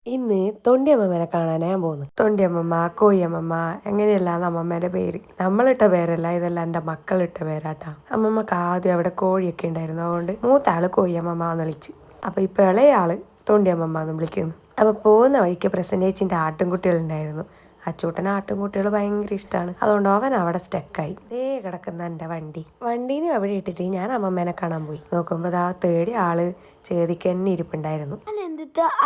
ഇന്ന് തൊണ്ടിയമ്മമ്മേനെ കാണാനാ ഞാൻ പോകുന്നു. തൊണ്ടിയമ്മമ്മ, കോയിയമ്മമ്മ, എങ്ങനെയല്ലാന്ന് അമ്മമ്മേന്റെ പേര്. നമ്മളിട്ട പേരല്ല, ഇതെല്ലാം എൻ്റെ മക്കളിട്ട പേരാട്ടാ. അമ്മമ്മക്ക് ആദ്യം അവിടെ കോഴിയൊക്കെ ഉണ്ടായിരുന്നു. അതുകൊണ്ട് മൂത്ത ആള് കോയിയമ്മമ്മ എന്ന് വിളിച്ച്. അപ്പൊ ഇപ്പൊ ഇളയ ആള് തൊണ്ടിയമ്മമ്മ എന്ന് വിളിക്കുന്നു. അപ്പൊ പോകുന്ന വഴിക്ക് പ്രസന്റേച്ചിന്റെ ആട്ടിൻകുട്ടികളുണ്ടായിരുന്നു. അച്ചൂട്ടന് ആട്ടിൻകുട്ടികൾ ഭയങ്കര ഇഷ്ടമാണ്. അതുകൊണ്ട് അവൻ അവിടെ സ്റ്റക്കായി. ദേ കിടക്കുന്ന എൻ്റെ വണ്ടീനെ അവിടെ ഇട്ടിട്ട് ഞാൻ അമ്മമ്മേനെ കാണാൻ പോയി. നോക്കുമ്പോ ആ തേടി ആള് ചേതിക്കന്നെ ഇരിപ്പുണ്ടായിരുന്നു.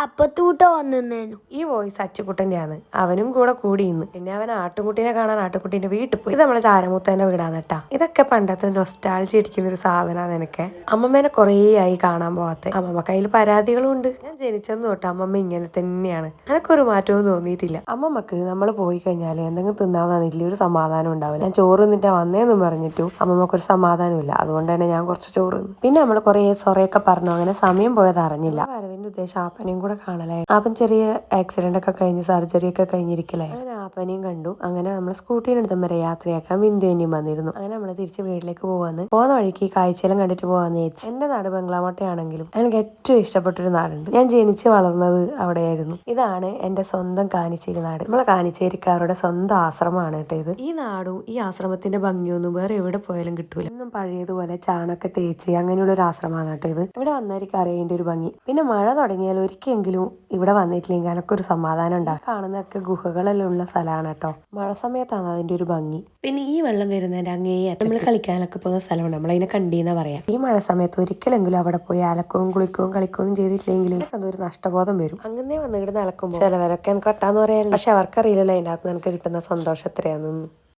അപ്പത്തൂട്ട വന്നിരുന്നു. ഈ വോയിസ് അച്ചുകുട്ടൻ്റെയാണ്. അവനും കൂടി ഇന്ന്. പിന്നെ അവൻ ആട്ടുംകുട്ടീനെ കാണാൻ ആട്ടുംകുട്ടീന്റെ വീട്ടിൽ പോയി. ഇത് നമ്മളെ ചാരമൂത്തേന്റെ വീടാണ് കേട്ടാ. ഇതൊക്കെ പണ്ടത്തെ നൊസ്റ്റാൾജി അടിക്കുന്ന ഒരു സാധനമാണ്. എനിക്ക് അമ്മമ്മേനെ കുറേ ആയി കാണാൻ പോവാത്തെ. അമ്മമ്മ കയ്യിൽ പരാതികളും ഉണ്ട്. ഞാൻ ജനിച്ചെന്ന് തൊട്ട് അമ്മമ്മ ഇങ്ങനെ തന്നെയാണ്. എനക്കൊരു മാറ്റവും തോന്നിയിട്ടില്ല. അമ്മമ്മക്ക് നമ്മൾ പോയി കഴിഞ്ഞാൽ എന്തെങ്കിലും തിന്നാന്നില്ല ഒരു സമാധാനം ഉണ്ടാവില്ല. ഞാൻ ചോറ് തിന്നിട്ടാ വന്നേന്നും പറഞ്ഞിട്ടു അമ്മമ്മക്കൊരു സമാധാനം ഇല്ല. അതുകൊണ്ട് തന്നെ ഞാൻ കുറച്ച് ചോറ് തിന്നു. പിന്നെ നമ്മൾ കുറേ സൊറയൊക്കെ പറഞ്ഞു. അങ്ങനെ സമയം പോയത് അറിഞ്ഞില്ല. വരവിന്റെ ഉദ്ദേശം ആപ്പനെയും കൂടെ കാണലായിരുന്നു. ആപ്പൻ ചെറിയ ആക്സിഡന്റ് ഒക്കെ കഴിഞ്ഞ് സർജറി ഒക്കെ കഴിഞ്ഞിരിക്കലായിരുന്നു. അങ്ങനെ ആപ്പനെയും കണ്ടു. അങ്ങനെ നമ്മൾ സ്കൂട്ടീനെടുത്തും വരെ യാത്രയാക്കാൻ ബിന്ദുവിനെയും വന്നിരുന്നു. അങ്ങനെ നമ്മൾ തിരിച്ച് വീട്ടിലേക്ക് പോകാന്ന് പോകുന്ന വഴിക്ക് ഈ കാഴ്ചയെല്ലാം കണ്ടിട്ട് പോകാന്ന് വെച്ച്. എന്റെ നാട് ബംഗ്ലാമോട്ടയാണെങ്കിലും എനിക്ക് ഏറ്റവും ഇഷ്ടപ്പെട്ടൊരു നാടുണ്ട്. ഞാൻ ജനിച്ച് വളർന്നത് അവിടെയായിരുന്നു. ഇതാണ് എന്റെ സ്വന്തം കാനിച്ചേരി നാട്. നമ്മളെ കാനിച്ചേരിക്കാരുടെ സ്വന്തം ആശ്രമമാണ് കേട്ടോ ഇത്. ഈ നാടും ഈ ആശ്രമത്തിന്റെ ഭംഗിയൊന്നും വേറെ എവിടെ പോയാലും കിട്ടൂല. ഒന്നും പഴയതുപോലെ ചാണൊക്കെ തേച്ച് അങ്ങനെയുള്ള ഒരു ആശ്രമമാണ് കേട്ടോ ഇത്. ഇവിടെ വന്നവർക്ക് അറിയേണ്ട ഒരു ഭംഗി. പിന്നെ മഴ തുടങ്ങിയാൽ ഒരിക്കലെങ്കിലും ഇവിടെ വന്നിട്ടില്ലെങ്കിൽ എനക്കൊരു സമാധാനം ഉണ്ടാകും. കാണുന്നതൊക്കെ ഗുഹകളെല്ലാം ഉള്ള സ്ഥലമാണ് കേട്ടോ. മഴ സമയത്താണ് അതിന്റെ ഒരു ഭംഗി. പിന്നെ ഈ വെള്ളം വരുന്നതിന്റെ അങ്ങേ നമ്മൾ കളിക്കാനൊക്കെ പോകുന്ന സ്ഥലമുണ്ട്. നമ്മളതിനെ കണ്ടീന്നാ പറയാം. ഈ മഴ സമയത്ത് ഒരിക്കലെങ്കിലും അവിടെ പോയി അലക്കവും കുളിക്കവും കളിക്കുകയും ചെയ്തിട്ടില്ലെങ്കിൽ അതൊരു നഷ്ടബോധം വരും. അങ്ങനെ വന്നിട്ട് അലക്കുമ്പോൾ ചിലവരൊക്കെ എനിക്ക് ഒട്ടാന്ന് പറയാറില്ല. പക്ഷെ അവർക്കറിയില്ലല്ലോ അതിൻ്റെ അകത്ത് നിനക്ക് കിട്ടുന്ന സന്തോഷം എത്രയാണെന്ന്.